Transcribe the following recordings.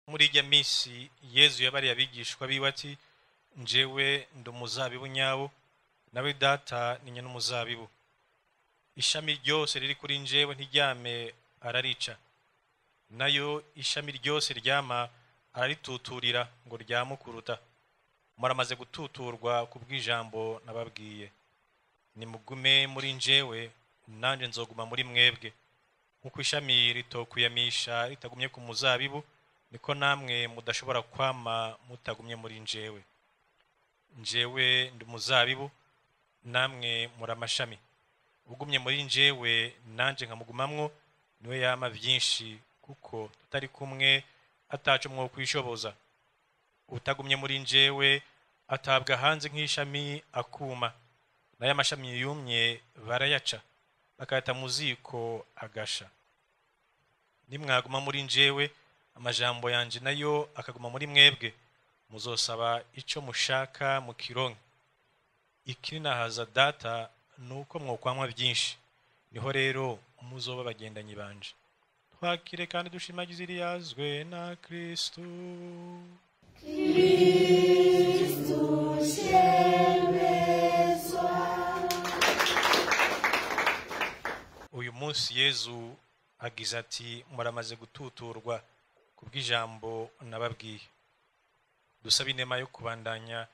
muri ijya minsi Yezu yabariye abigishwa biwe ati njyewe ndi umuzabibu nyawo nawe data ni nyina umuzabibu. Ishami ryose riri kuri njyewe ntiryame ararica, nayo ishami ryose ryama ararituturira ngo ryamukuruta. Muramaze gututurwa ku bw'ijambo nababwiye. Nimugume muri njyewe nanjye nzoguma muri mwebwe. Nkuko ishami ritokuyamisha ritagumye ku muzabibu, niko namwe mudashobora kwama mutagumye muri njyewe. Njyewe ndi umuzabibu, namwe muri amashami. Ugumye muri njyewe nanjye nkamugumamwo, niwe yama byinshi, kuko tutari kumwe ataco mwo kwishoboza. Utagumye muri njyewe atabwa hanze nk'ishami akuma, nayo amashami yumye barayaca bakayata mu ziko agasha. Nimwaguma muri njyewe amajambo yanje nayo akaguma muri mwebwe, muzosaba ico mushaka mukironke. Ikininahaza data nuko mwokwanywa byinshi, niho rero muzoba bagendanyi banje. Twakire kandi dushimagize iriyazwe na Kristo. Uyu munsi Yezu agize ati muramaze gututurwa ku bw'ijambo nababwiye. Dusaba inema yo kubandanya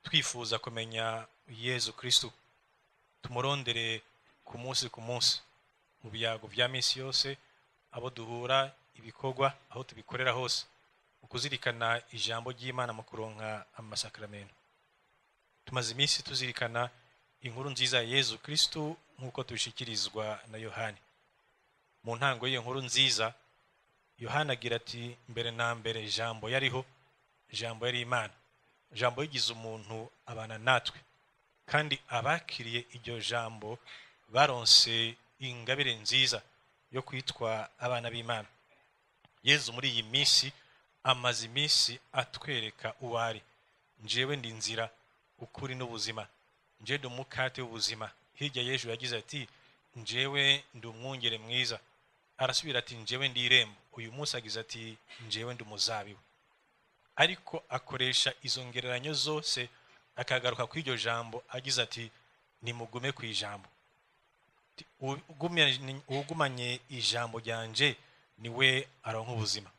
twifuza kumenya Yezu Kristo, tumurondere ku munsi ku munsi mu byago bya minsi yose, abo duhura, ibikorwa, aho tubikorera hose, ukuzirikana ijambo ry'Imana mu kuronka amasakramento. Tumaze iminsi tuzirikana inkuru nziza ya Yezu Kristo nk'uko tubishikirizwa na Yohani. Mu ntango y'iyo nkuru nziza, Yohana agira ati mbere na mbere ijambo yariho, ijambo yari Imana, ijambo yigize umuntu abana natwe, kandi abakiriye iryo jambo baronse ingabire nziza yo kwitwa abana b'Imana. Yezu muri iyi minsi amaze iminsi atwereka uwari. Njyewe ndi inzira, ukuri n'ubuzima, njyewe ndi umukate w'ubuzima. Hirya y'ejo yagize ati njyewe ndi umwungere mwiza. Arasubira ati njyewe ndi irembo. Uyu munsi agize ati njyewe ndi umuzabibu. Ariko akoresha izo ngereranyo zose akagaruka ku iryo jambo agize ati nimugume ku ijambo. Ugumanye ijambo ryanje niwe aronka ubuzima.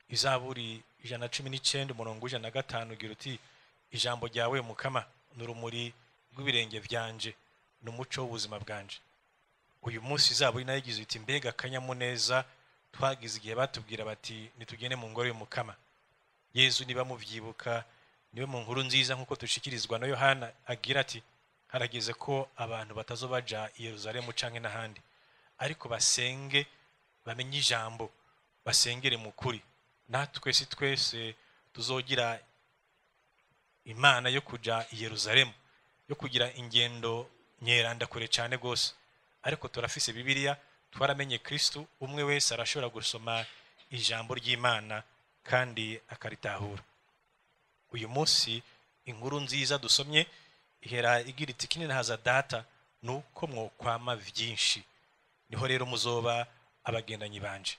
Izaburi 119:105 ugira uti ijambo ryawe Mukama n'urumuri rw'ibirenge byanje n'umuco w'ubuzima bwanje. Uyu munsi Izaburi nayo igize iti mbega akanyamuneza twagize igihe batubwira bati nitugende mu ngoro y'Umukama. Yezu niba muvyibuka niwe mu nkuru nziza nk'uko tushikirizwa na Yohana agira ati harageze ko abantu batazobaja i Yerusalemu canke n'ahandi, ariko basenge bamenye ijambo, basengere mu kuri. Natwe si twese tuzogira Imana yo kuja i Yerusalemu, yo kugira ingendo nyeranda kure cyane gose, ariko turafise Bibiliya, twaramenye Kristo. Umwe wese arashobora gusoma ijambo ry'Imana kandi akaritahura. Uyu munsi inkuru nziza dusomye ihera igira iti kininahaza data nuko mwokwama vyinshi, niho rero muzoba abagendanyi banje.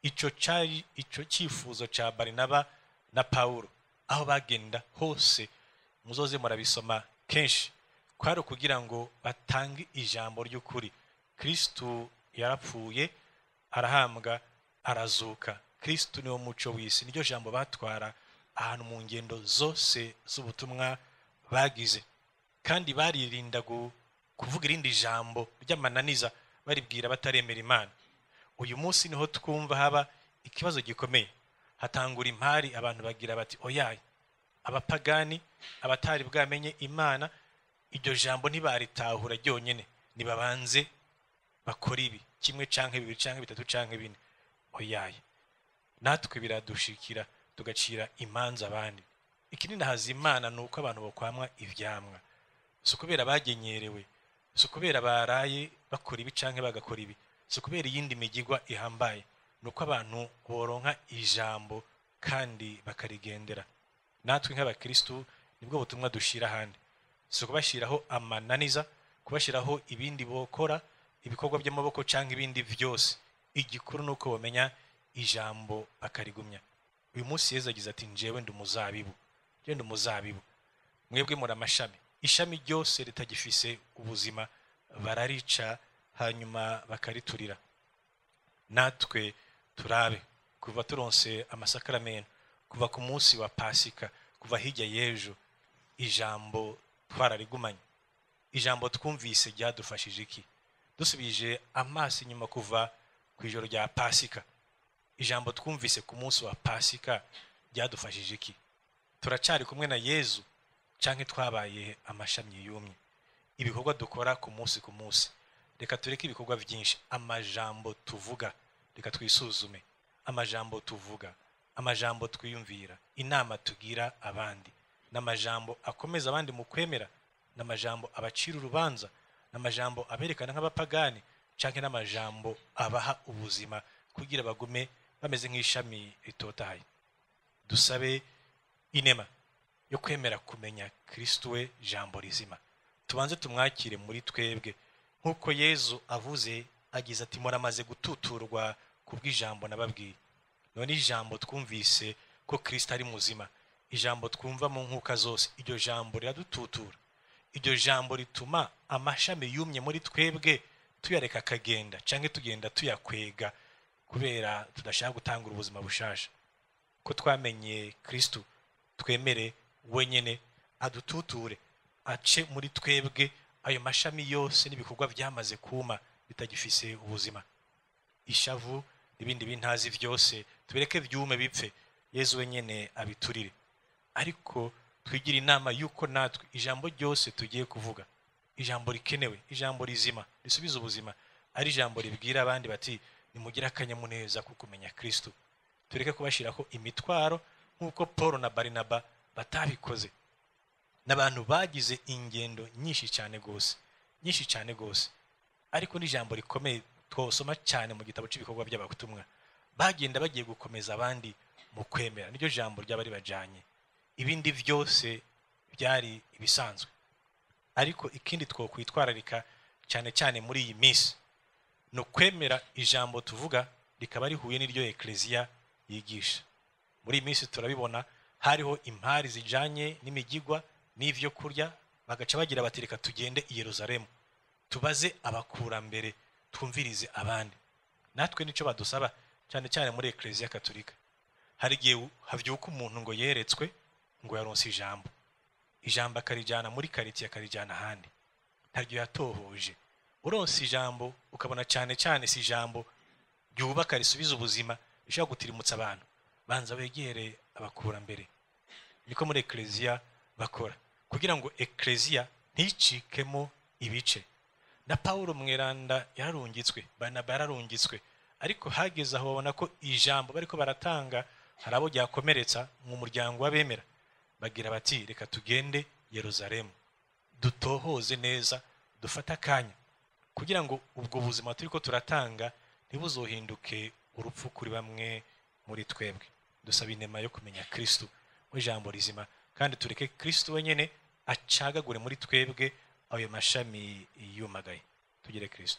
Ico cyifuzo ca Barinaba na Paulo aho bagenda hose, muzoze murabisoma kenshi, kwari kugira ngo batange ijambo ry'ukuri. Kristo yarapfuye, arahambwa, arazuka. Kristo niwo muco w'isi. Niryo jambo batwara ahantu mu ngendo zose z'ubutumwa bagize, kandi baririnda kuvuga irindi jambo ry'amananiza baribwira bataremera Imana. Uyu munsi niho twumva haba ikibazo gikomeye, hatangura impari, abantu bagira bati oyaye abapagani abatari bwamenye Imana iryo jambo ntibaritahura ryonyene, nibabanze bakora ibi kimwe canke bibiri canke bitatu canke bine. Oyaye natwe biradushikira tugacira imanza abandi. Ikininahaza Imana nuko abantu bokwamwa ivyamwa, so kubera bagenyerewe, so kubera baraye bakora ibi canke bagakora ibi, so kubera iyindi migigwa ihambaye, nuko abantu boronka ijambo kandi bakarigendera. Natwe nk'abakristo nibwo butumwa dushira handi, so kubashiraho amananiza, kubashiraho ibindi bokora ibikorwa by'amaboko canke ibindi vyose. Igikuru nuko bomenya ijambo bakarigumya. Uyu munsi Yesu agize ati njyewe ndi umuzabibu, njyewe ndi umuzabibu, mwebwe muri amashami. Ishami ryose ritagifise ubuzima bararica hanyuma bakariturira. Natwe turabe kuva turonse amasakaramentu, kuva ku munsi wa Pasika, kuva hirya y'ejo, ijambo twararigumanye. Ijambo twumvise ryadufashije iki? Dusubije amaso inyuma kuva ku ijoro rya Pasika, ijambo twumvise ku munsi wa Pasika ryadufashije iki? Turacari kumwe na Yesu canke twabaye amashami yumye? Ibikorwa dukora ku munsi, reka tureke ibikorwa byinshi. Amajambo tuvuga, reka twisuzume. Amajambo tuvuga, amajambo twiyumvira, inama tugira abandi, n'amajambo akomeza abandi mu kwemera, n'amajambo abacira urubanza, n'amajambo aberekana nk'abapagani, canke n'amajambo abaha ubuzima kugira bagume bameze nk'ishami ritotahaye. Dusabe inema yo kwemera kumenya Kristo we jambo rizima. Tubanze tumwakire muri twebwe nk'uko Yesu avuze, agize ati muramaze gututurwa kubw'ijambo nababwiye. None ijambo twumvise ko Kristo ari muzima, ijambo twumva mu nkuka zose, iryo jambo riradututura. Iryo jambo rituma amashami yumye muri twebwe tuyareka akagenda, canke tugenda tuyakwega kubera tudashaka gutangura ubuzima bushasha. Ko twamenye Kristo, twemere wenyene adututure, ace muri twebwe ayo mashami yose n'ibikorwa byamaze kuma bitagifise ubuzima. Ishavu ibindi bintazi vyose tubireke byume bipfe, Yesu wenyene abiturire. Ariko twigira inama yuko natwe ijambo ryose tugiye kuvuga, ijambo rikenewe, ijambo rizima risubiza ubuzima, ari ijambo ribwira abandi bati nimugira akanyamuneza ku kumenya Kristo. Tureke kubashirako imitwaro nk'uko Paulo na Barinaba batabikoze. N'abantu bagize ingendo nyinshi cyane gose, ariko n'ijambo rikomeye twosoma cyane mu gitabo cy'ibikorwa by'abatumwa, bagenda bagiye gukomeza abandi mu kwemera, niryo jambo ry'abari bajanye. Ibindi byose byari ibisanzwe. Ariko ikindi twokwitwararika cyane cyane muri iyi minsi no kwemera ijambo tuvuga rikaba rihuye n'iryo Ecclesia yigisha. Muri iyi minsi turabibona hariho impari zijanye n'imigigwa n'ivyo kurya, bagaca bagira bati reka tugende i Yerusalemu tubaze abakurambere twumvirize abandi. Natwe nico badusaba cyane cyane muri Ecclesia Katolika. Hari igihe havyuka umuntu ngo yeretswe ngo yaronse ijambo akarijana muri karitiye akarijana ahandi, ntaryo yatohoje. Uronse ijambo ukabona cyane cyane si ijambo ryubaka risubiza ubuzima, rishobora gutirimutsa abantu, banza wegere abakurambere. Niko muri Ecclesia bakora kugira ngo Ecclesia nticikemo ibice. Na Paulo mweranda yararungitswe, Barnaba yararungitswe, ariko hageze aho babona ko ijambo bariko baratanga harabo ryakomeretsa mu muryango w'abemera, bagira bati reka tugende Yerusalemu dutohoze neza, dufata akanya kugira ngo ubwo buzima turiko turatanga ntibuzohinduke urupfu kuri bamwe muri twebwe. Dusaba inema yo kumenya Kristo we jambo rizima, kandi tureke Kristo wenyene acagagure muri twebwe ayo mashami yumagaye. Tugire Kristo.